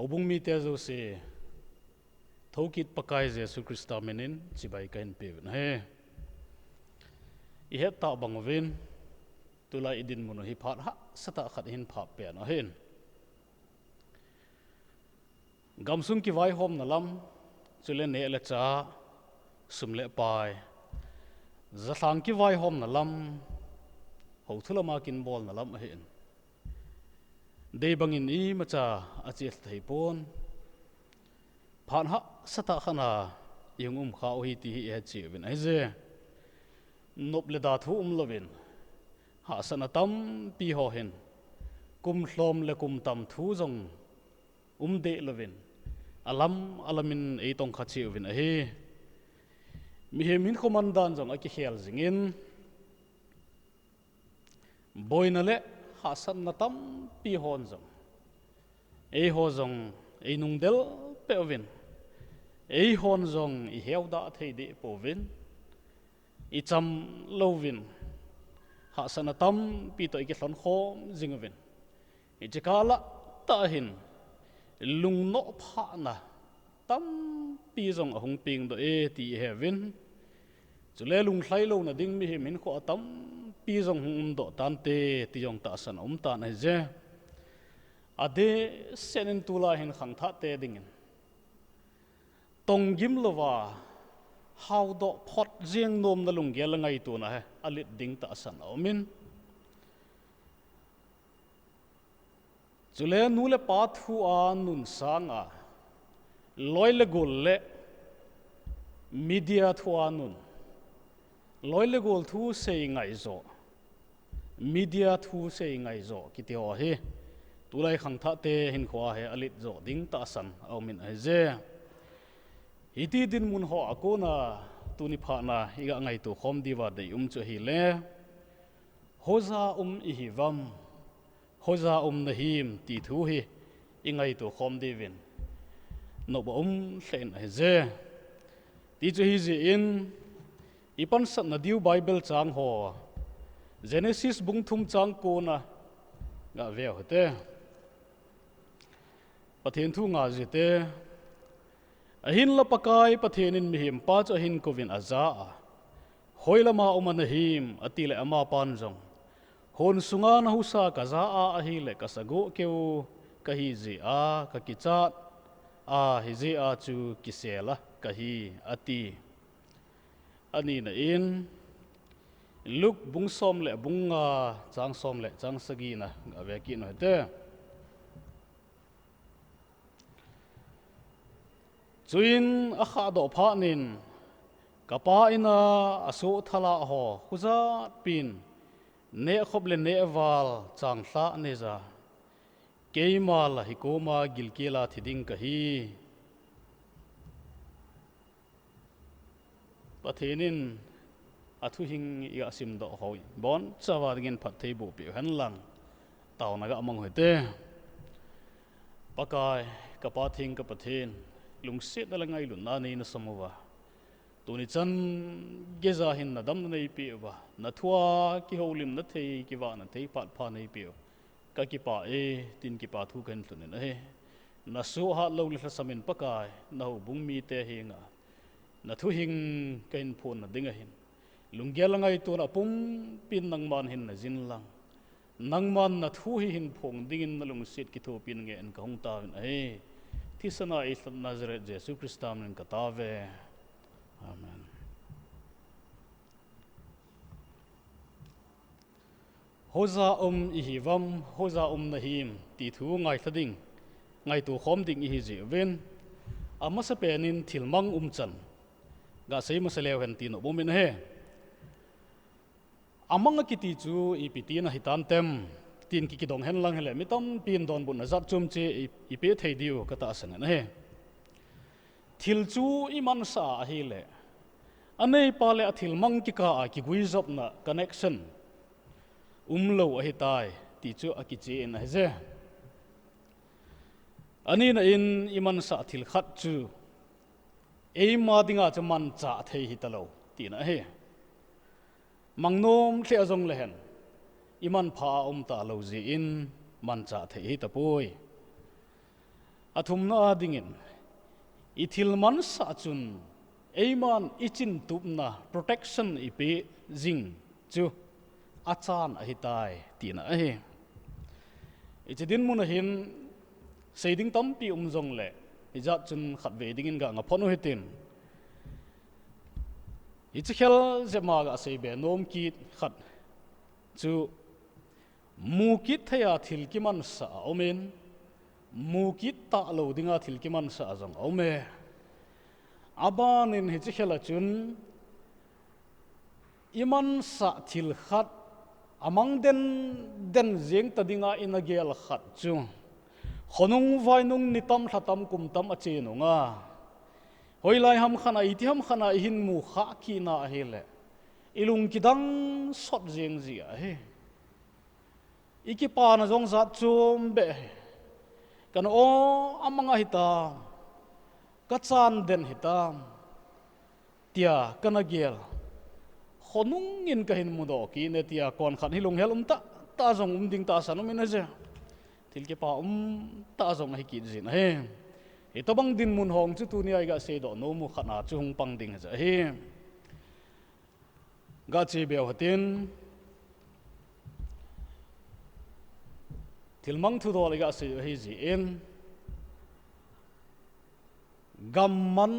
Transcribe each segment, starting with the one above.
obung mi te zo se thokit pakai Jesu Krista menin chibai kain pe na he I het ta bangwin tulai idin muno hi phat ha sata khat hin pha pe na hen gamsung ki vai hom na lam chule ne la cha sumle pai zathang ki vai hom na lam ho thula ma kin bol na lam hen dei bangin I macha achil thei pon phan ha sata khana yungum khau hi ti hi chi vin ai je nop le da thu lovin ha sana tam pi ho hen kum hlom le kum tam thu jong de lovin alam alamin ei tong kha chi vin a hi mi he min komandan jong aki khel zingin boina le ha san na tam pi hon jong ei ho jong ei nung del pe vin ei hon jong I heu da thei de po vin I cham lovin ha san na tam pi to ki hlon khom jingvin I chikala ta hin lung no pha na tam pi jong ahung ping do e ti hevin chule lung thlai lo na ding mi he min kho tam pi jong do tan te ti jong ta san ta na je ade senen tula hin khang tha te dingin tong gim lova how do phot riêng nom na lung gel ngai tu na he alit ding ta san omin chule nu le pa thu a nun sanga loi le gol le media thu a nun loi le gol thu sei ngai zo media thu sei ngai zo ki te ho he tulai khang tha te hin khwa he alit zo ding ta san omin ai je iti din mun ho akona tuni pha na iga ngai tu khom diwa de chu hi le hoza I hivam hoza na him ti thu hi ingai tu khom divin no ba hlen ai je ti chu hi ji in ipan sat na diu bible chang ho Genesis bung thum chang ko na ga ve hote pathen thu nga ji te ahin la pakai pathenin mihim pa cha hin kovin aza hoilama omana him atile ama pan jong hon sunga na husa kaza a hi le kasago keu kahi ji a ka kichat a hi ji a chu kisela kahi ati ani na in luk bung som le bunga chang som le chang sagi na ave ki no te chuin a kha do pha nin kapa ina aso thala ho khuza pin ne khop le ne wal chang thla ne za keimal hikoma gilkela thiding ka hi pathenin athu hing ya sim do hoi bon chawa gen phat thei bu pi han lang taw na ga among hote pakai kapa thing ka pathen lungset na langai lu na nei na samuwa tuni chan geza hin na dam nei pi wa na thua ki holim na thei ki wa na thei pat pha nei pi ka ki pa e tin ki pa thu kan tun na he na su ha lo le samin pakai na hu bung mi te hinga na thu hing kain phun na dinga hin lunggel ngai tu na pum pin nang man hin na jin lang nang man na thu hi hin phong dingin na lung sit ki thu pin nge an ka hung ta e tisana islam Nazareth Jesu Christam nin katave amen hoza I hivam hoza nahim ti thu ngai thading ngai tu khom ding hi ji ven ama sa penin thilmang chan ga sei masalew hen ti no bomin he amang ki ti chu ipiti na hitan tem tin ki dong hen lang hele mitam pin don bun azat chum che ipe thei diu ka ta sang na he thil chu iman sa hi le anei pa le athil mang ki ka a ki gui zop na connection lo a hi tai ti chu a ki che na je ani na in iman sa thil khat chu ei ma dinga cha man cha thei hi talo ti na he mangnom hle azong le hen iman pha ta lo ji in man cha thei hi ta pui athum na dingin ithilman sa chun eiman ichin tupna protection ipi jing chu achan ahitai tina ahi ichidin mun hin seiding tampi umjong le ijat chun khat ve dingin ga nga phonu hitin ichikhel zema ga seibe nom ki khat chu mukit thaya thilkiman sa omen mukit ta lo dinga thilkiman sa jong ome abanin hichikhela chun iman sa thil khat amang den jeng tadinga inagel khat chu khonung vainung nitam thatam kumtam achenunga hoilai ham khana iti ham khana hin mu kha ki na hele ilung kidang sot jeng ji a he iki pa na jong za chum be kan o amanga hita ka chan den hita tia kana gel khonung in ka hin mu do ki ne tia kon khan hilung helum ta jong ding ta sanum in aje tilke pa ta jong hi ki jin he ito bang din mun hong chu tu ni ai ga se do no mu khana chu hung pang ding ja he ga chi beo hatin tilmang thu do ga se hi ji en gamman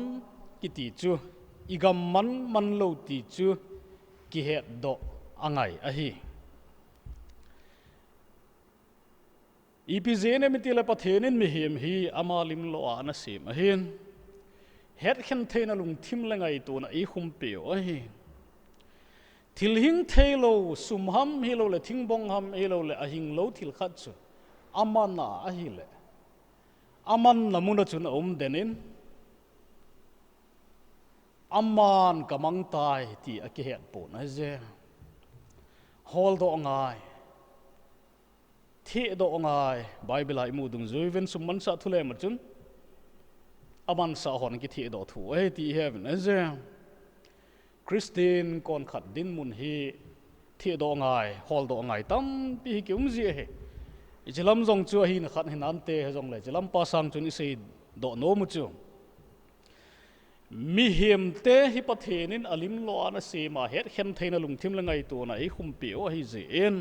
ki ti chu i gamman man lo ti chu ki he do angai a hi ipizene mitile pathenin mi hem hi amalim lo ana sim ahin het khen theina lung thim lengai tu na i khum pe o hi thilhing thelo sumham hi lo le thingbong ham hi lo le ahing lo thil khat chu amana a hi le aman namuna chun denin aman kamang tai ti ake het po na je hol do ngai thi do ngai bible ai mu dung zuiven summan sa thule ma chun aman sa hon ki thi do thu ai ti heaven aje christian kon khat din mun hi thi do ngai hol do ngai tam pi ki ji he ichilam jong chu hi na khat hin an te jong le chilam pa sang chun i sei do no mu chu mi hem te hi pathenin alim lo ana se ma het khem theina lung thim langai tu na i khum pi o hi je en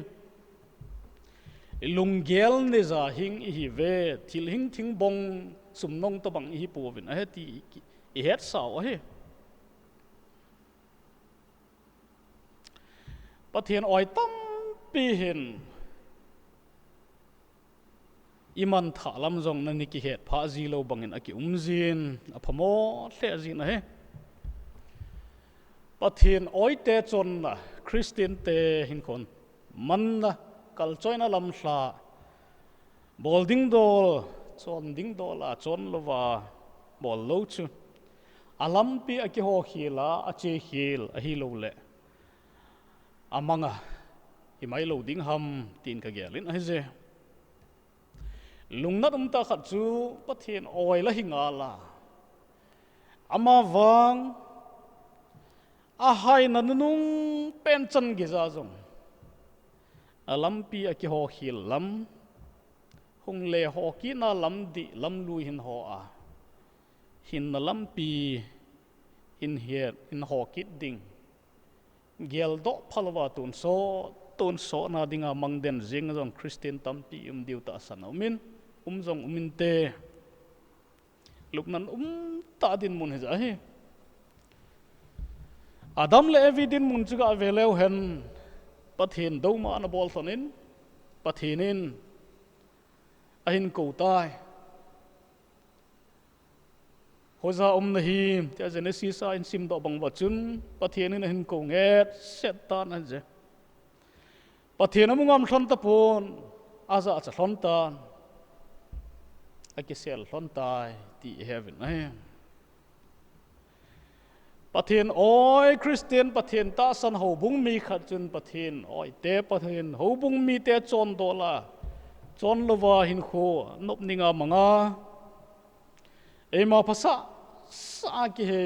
lunggel ne za hing hi ve thil hing thing bong sum nong to bang hi po vin a he ti i het sao a he pathian oi tam pi hin iman tha lam jong na ni ki het pha ji lo bangin aki umjin a phamo hle jin a he pathian oi te chon na christian te hin kon man na kal choina lam hla bol ding dol chon ding dol a chon lova bol lo chu alam pi aki ho khila a che khil a hi lo le amanga hi mai lo ding ham tin ka gelin a je lungnat ta khat chu pathian oi la hinga la ama wang a hai na nung pen chan gi za jong alam pi aki ho khil lam hung le ho ki na lam di lam lu hin ho a hin na lam pi in here in ho kit ding gel do phalwa tun so na dinga mangden jing jong christian tampi diu ta sanomin jong umin te luknan ta din mun he hi adam le evidin mun chuga veleu hen pathin do ma na bol thonin pathinin ahin ko tai hoza na hi te genesis a in sim do bang wachun pathinin ahin ko nget set ta na je pathin amungam thon ta pon aza cha thon ta aki sel thon tai ti heaven ai pathin oi christian pathin ta san ho bung mi khat chun pathin oi te pathin ho bung mi te chon dola chon lova hin kho nop ninga manga ema phasa sa ki he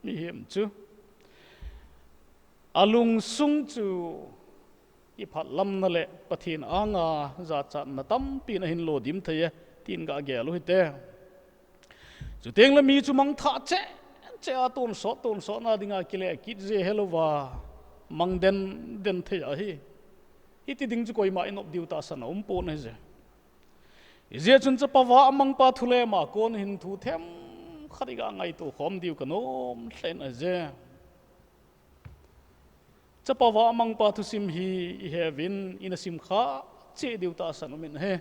mi hem chu alung sung chu i phat lam na le pathin anga za cha na tam pi na hin lo dim thaya tin ga ge lo hite chu teng la mi chu mang tha che a ton so na dinga kile kit je helova mang den the a hi ti ding chu koi ma inop diu ta san po na je chun cha pawa amang pa thule ma kon hin thu them khariga ngai to khom diu kanom hlen a je cha pawa amang pa thu sim hi heaven in a sim kha che diu ta san min he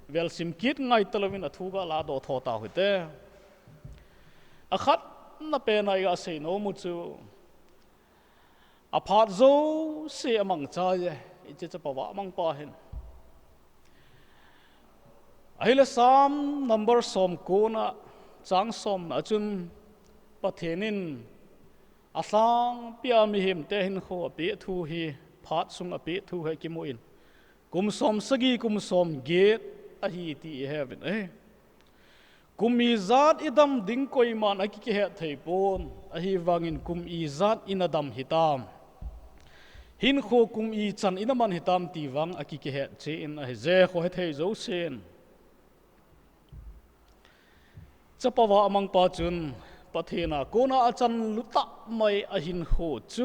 vel sim kit ngai talawin a thu ga la do tho ta hote a khat na pe na ya se no mu chu a phat zo se amang cha ye che cha pawa amang pa hin ahila sam number som ko na chang som na chun pathenin asang pia mi him te hin kho pe thu hi phat sung a pe thu he ki moin kum som sagi kum som get a hi ti heaven kum i zat idam ding koi man a ki he thei pon a hi wangin kum i zat in adam hitam hin kho kum i chan in man hitam ti wang a ki he che in a je kho he thei zo sen chapawa amang pa chun pathena kona achan luta mai a hin kho chu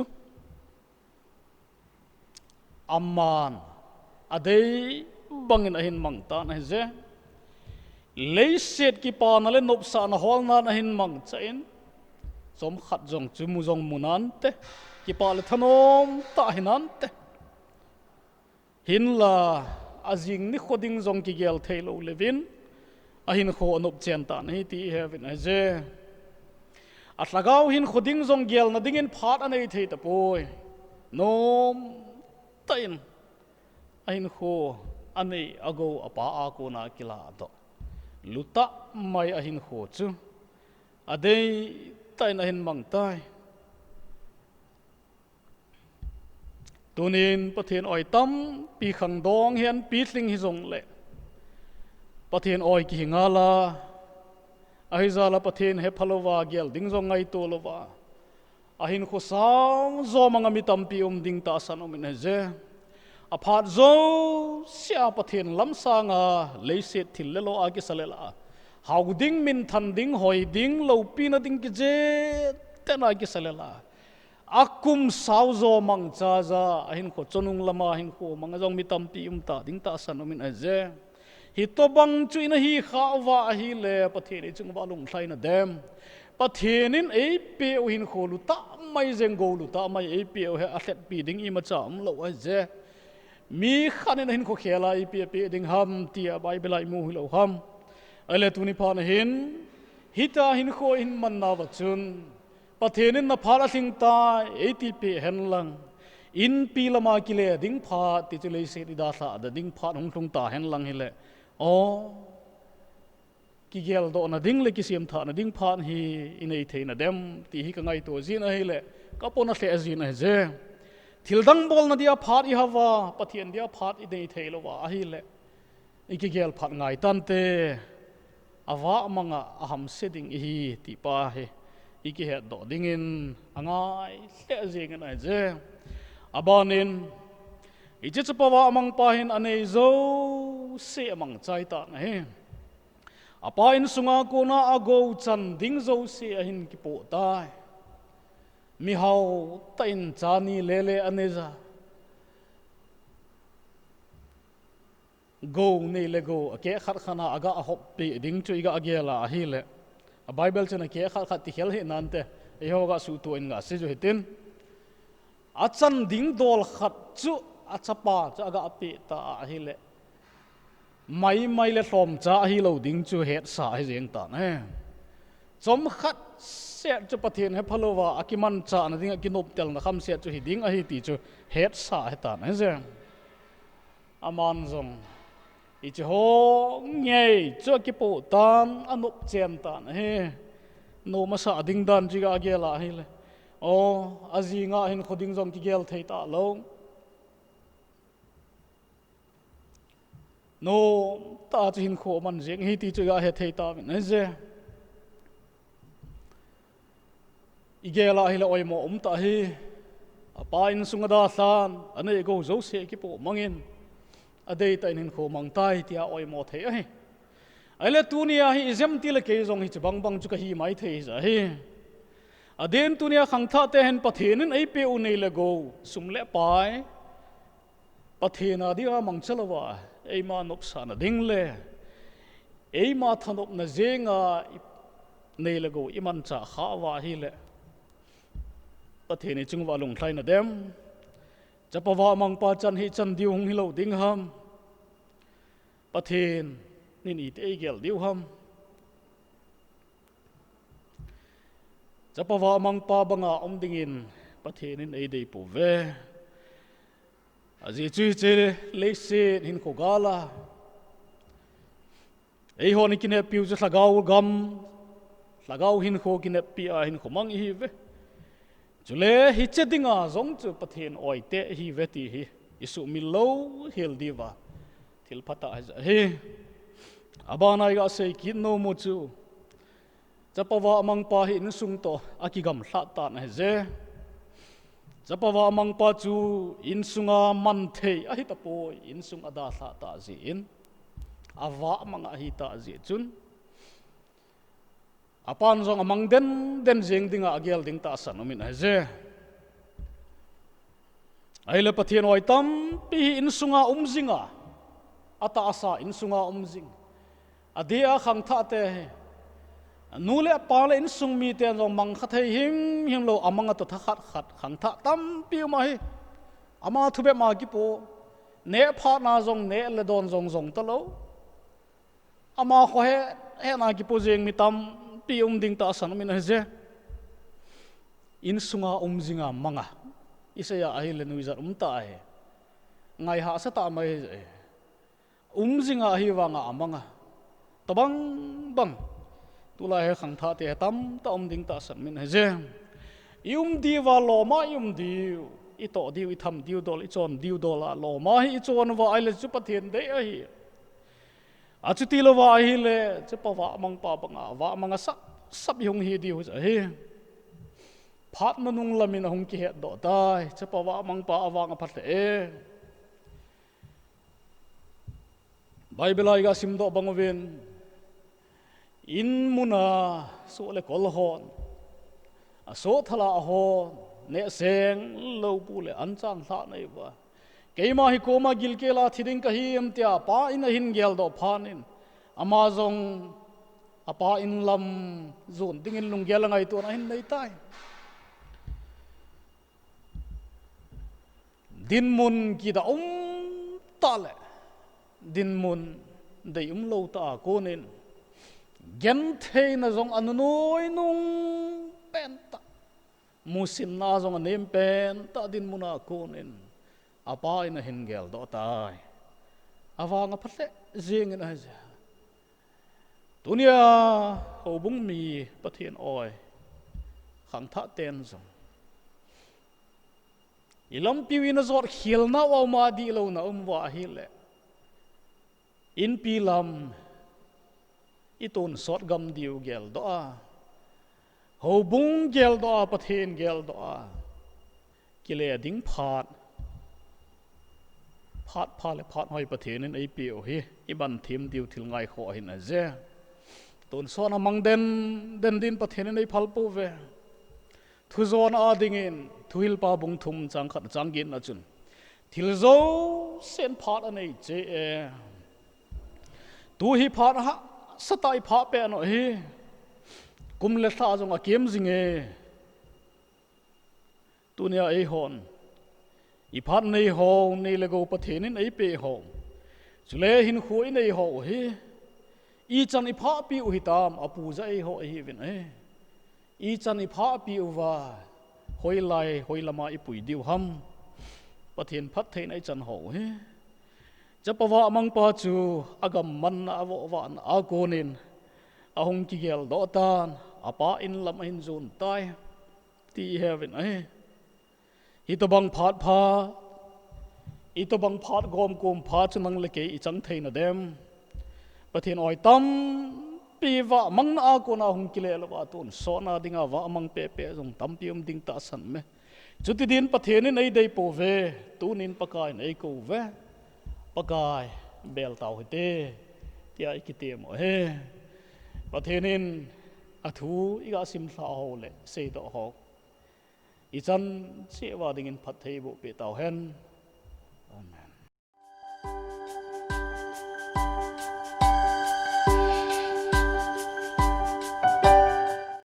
amman adei bangin a hin mangta na je leiset ki pa na le nop sa na hol na hin mang chain som khat jong chu mu jong munan te ki pa le thanom ta hinan te hin la azing ni khoding jong ki gel thailo levin ahin kho anop chen ta nei ti heaven aje atlagaw hin khoding jong gel na dingin phat anei thei ta poi nom tain ahin kho anei ago apa a ko na kila do luta mai ahin kho chu adei tain ahin mang tai tunin pathen oi tam pi khang dong hian pi tling hi jong le pathen oi ki ngala ahizala pathen he phalowa gel ding zong ngai to lova ahin kho sang zo manga mi tampi ding ta sanom in je aphat zo sia pathen lam sanga leiset thil le lo a ki salela hauding min than ding hoi ding lo pi na ding ki je tena ki salela akum sau zo mang cha za ahin kho chonung lama ahin kho manga jong mi tampi ta ding ta sanom in je hi to bang chu in hi khawa hi le patheni chung ba lung thlai na dem pathenin ei pe o hin kholu ta mai jeng go lu ta mai ei pe o he a hlet pi ding i ma cham lo a je mi khanin hin kho khela ei pe ding ham tia bible ai mu hi lo ham ale tu ni pha na hin hita hin kho in man na wa chun pathenin na phara thing ta ei ti pe hen lang in pi lama ki le ding pha ti chu le se ti da sa da ding pha hong tung ta hen lang hi le ki gel do na ding le ki siam tha na ding phan hi inei theina dem ti hi ka ngai to zin a hele ka pona hle azin a je thildang bol na dia phat I hawa pathian dia phat I dei theilo wa a hi le ki gel phat ngai tan te awa manga aham setting hi ti pa he ki he do dingin angai hle azin a je abanin ije chapawa amang pahin anei zo se amang chai ta na he apa in sunga ko na ago chan ding zo se ahin ki po tai mi hau tain chani lele aneza go nei le go ke khat khana aga hop pe ding chu iga agela hi le a bible chana ke khat ti hel he nan te ehoga su tu in ga se jo hitin achan ding dol khat chu achapa cha aga api ta hi le mai le hlom cha hi lo ding chu het sa hi jeng ta ne chom khat se chu pathian he phalowa akiman cha na ding kinop tel na kham se chu hi ding a hi ti chu het sa he ta ne je aman zong I chu ho ngei chu ki po tan anop chen ta ne he no ma sa ding dan ji ga gela hi le azinga hin khoding zong ki gel thei ta lo no ta chu hin kho man jeng hi ti chu ga he thei ta min je igela hi le oimo ta hi apa in sunga da san anei go zo se ki po mangin adei ta in kho mang tai tia oimo thei a hi ai le tunia hi izem ti le ke zong hi bang bang chu ka hi mai thei za hi aden tunia khang tha te hen pathin ei pe u nei le go sum le pai pathina dia mang chalawa ei ma nok sa na ding le ei ma thanop na zenga nei le go iman cha kha wa hi le pathini chung wa lung thlai na dem chapawa mang pa chan hi chan diu hung hi lo ding ham pathin nin it ei gel diu ham chapawa mang pa banga om dingin pathinin ei dei pu ve azi chui che le se hin ko gala ei honi kine piu chu hlagau gam hlagau hin kho kine pi a hin khomang hi ve chule hi che dinga zong chu pathin oi te hi ve ti hi isu mi lo hel diwa thil phata hi abana ga sei kin no mu chu chapawa mang pa hi in sung to akigam hla ta na je chapawa mang pa chu in sunga man thei a hi ta poi in sung ada hla ta ji in awa manga hi ta ji chun apan zong amang den jeng dinga agel ding ta san min ha je ai le pathian oi tam pi in sunga umzinga ata asa in sunga umzing adia khang tha te nule pale in sung mi te zong mang khathai him lo amanga to tha khat khang tha tam pi ma hi ama thube ma ki po ne pha na zong ne le don zong ta lo ama kho he na ki po jeng mi tam pi ding ta san min ha je in sunga zinga manga isaya ai le nui zar ta ai ngai ha sa ta mai zinga hi wanga amanga tabang bang tula he khang tha te tam ta ding ta san min ha je di wa lo ma di i to diu i tham diu dol i chon diu dola lo ma hi i chon wa ai le chu pathian de a hi achuti lo wa hi le che pa wa mang pa banga wa manga sap yong hi diu za hi phat manung lamin hong ki he do dai che pa wa mang pa awang a phat e bible ai ga sim do bangoven in muna so le kol hon a so thala hon ne seng lo pu le an chang thla nei wa keima hi koma gil ke la thiding ka hi am tia pa in a hin gel do phanin amazong apa in lam zon ding in lung gel ngai to na hin nei tai din mun ki da ta le din mun dei lo ta konin gen thei na zong anunoi nung pen ta musin na zong anem pen ta din muna konin apa in a hin gel do tai awanga phatle jeng in a ja tunia hobung mi pathian oi khang tha ten zong ilam piwina zor khil na wa ma di lo na wa hi le in pilam itun sot gam diu gel do a hobung gel do a pathian gel do a kile ding phat le phat hoi pathian in ai piu hi iban thim diu thil ngai kho hin a je tun so na mang den din pathian in ai phal pu ve thu zon a ding in thuil pa bung thum chang khat chang gin na chun thil zo sen phat anei je e tu hi phat ha satai pha pe no hi kum le tha jong a kem jing e tunia ei hon i phat nei ho nei le go pathian in ei pe ho chule hin khui nei ho hi i chan i pha pi u hi tam apu za ei ho hi vin e i chan i pha pi u wa hoi lama i pui diu ham pathian phat thein ai chan ho hi chapawa mang pa chu agam man awo wan a konin ahong ki gel do tan apa in lam in zon tai ti heaven ai ito bang phat gom kum pha chunang le ke i chang thein dem pathian oi tam pi wa mang na ko na hong ki le wa tun so na dinga wa mang pe jong tam pium ding ta san me chuti din pathian nei dei po ve tunin pakai nei ko ve pakai bel tau te tia ikite mo he pathenin athu iga sim thla hole sei do ho i chan che wa ding in phat thei bo pe tau hen